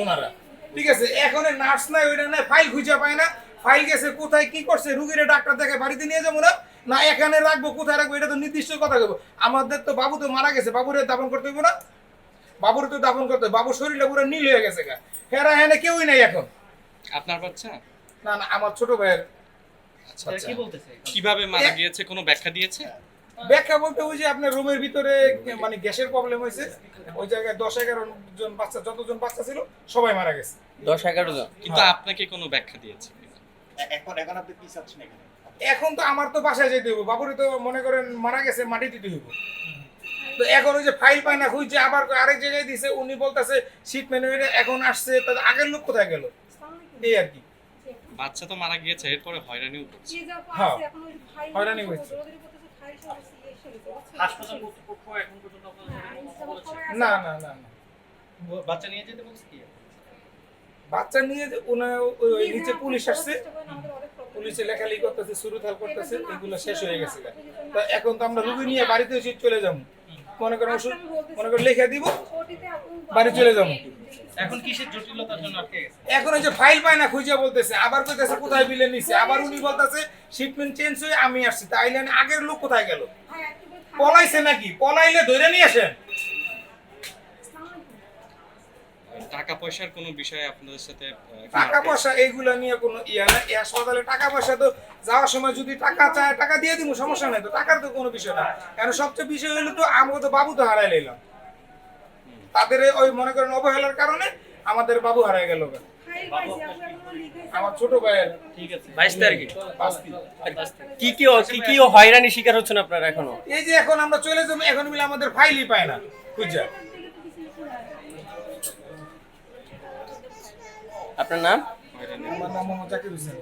ওনারা ঠিক আছে। এখন নার্স নাই, ওইটা নাই, ফাইল খুঁজে পায় না। ফাইল গেছে কোথায়, কি করছে, রুগীরে ডাক্তার দেখে বাড়িতে নিয়ে যাবো না, না এখানে রাখবো, কোথায় রাখবো, এটা তো নির্দিষ্ট কথা বলবো। আমাদের তো বাবু তো মারা গেছে, বাবুরে দাফন করতে হইব না, বাবুরে তো দাফন করতে হবে। বাবুর শরীরটা পুরো নীল হয়ে গেছে গা, হেরা হেনে কেউই নাই এখন। আপনার বাচ্চা? না না, আমার ছোট ভাইয়ের। আচ্ছা, কিভাবে মারা গিয়েছে কোনো ব্যাখ্যা দিয়েছে? ব্যাখ্যা বলতে ওই যে আপনার রুমের ভিতরে মানে গ্যাসের প্রবলেম হয়েছে, ওই জায়গায় 10-11 জন বাচ্চা, যতজন বাচ্চা ছিল সবাই মারা গেছে। 10-11 জন। কিন্তু আপনাকে কোনো ব্যাখ্যা দিয়েছে কিনা? এখন আপনি কি চাচ্ছেন এখানে? এখন তো আমার তো বাসায় যেতে হইব, বাবুরে তো মনে করেন মারা গেছে, মাটি দিতে হইব। তো এখন ওই যে ফাইল পায় না, খুঁজছে আবার আরেক জায়গায় দিছে, উনি বলতেছে শীত ম্যানুয়ারে এখন আসছে, তাদের আগের লোক কোথায় গেল, এই আর কি। বাচ্চা তো মারা গিয়েছে, এরপরে হয়রানিও করছে। হ্যাঁ, হয়রানি হয়েছে। হাসপাতাল কর্তৃপক্ষ এখন পর্যন্ত না না না না, বাচ্চা নিয়ে যেতে বলছে কি? বাচ্চা নিয়ে যে ওই নিচে পুলিশ আসছে, পুলিশে লেখালেখি করতেছে, সুরুথাল করতেছে, এগুলো শেষ হয়ে গেছে। তো এখন তো আমরা রুগী নিয়ে বাড়িতে এসে চলে যাবো, মনে করেন ওষুধ মনে করে লিখে দিব, বাড়ি চলে যাবো। এখন কিসের জটিলতার জন্য আটকে গেছে? এখন ওই যে ফাইল পায় না, খুঁজে বলতেছে, আবার কইতেছে কোথায় বিলে নিছে, আবার উনি বলতেছে শিপমেন্ট চেঞ্জ হয়ে আমি আসছি, তাইলে আগের লোক কোথায় গেল, পলাইছে নাকি, পলাইলে ধরে নিয়ে আসেন। টাকা পয়সার কোনো বিষয়ে আপনাদের সাথে টাকা পয়সা এইগুলা নিয়ে কোনো ইয়া না, এই হাসপাতালে টাকা পয়সা তো যাওয়ার সময় যদি টাকা চায় টাকা দিয়ে দিব, সমস্যা নাই, তো টাকার তো কোনো বিষয় না। কারণ সবচেয়ে বিষয় হলো তো আমরা তো বাবু তো হারাই নিলাম, তাদের ওই মনে করেন অবহেলার কারণে আমাদের বাবু হারাই গেল। আমার ছোট ভাইয়ের। ঠিক আছে, 22 তারিখে। বাস্তি। কি কি হয়রানি শিকার হচ্ছেন আপনারা এখনো? এই যে এখন আমরা চলে যাবো, এখন মিলে আমাদের ফাইলই পায় না খুঁজা। আপনার নাম? হয়রানি? আমার নাম মোহাম্মদ জাকির হোসেন।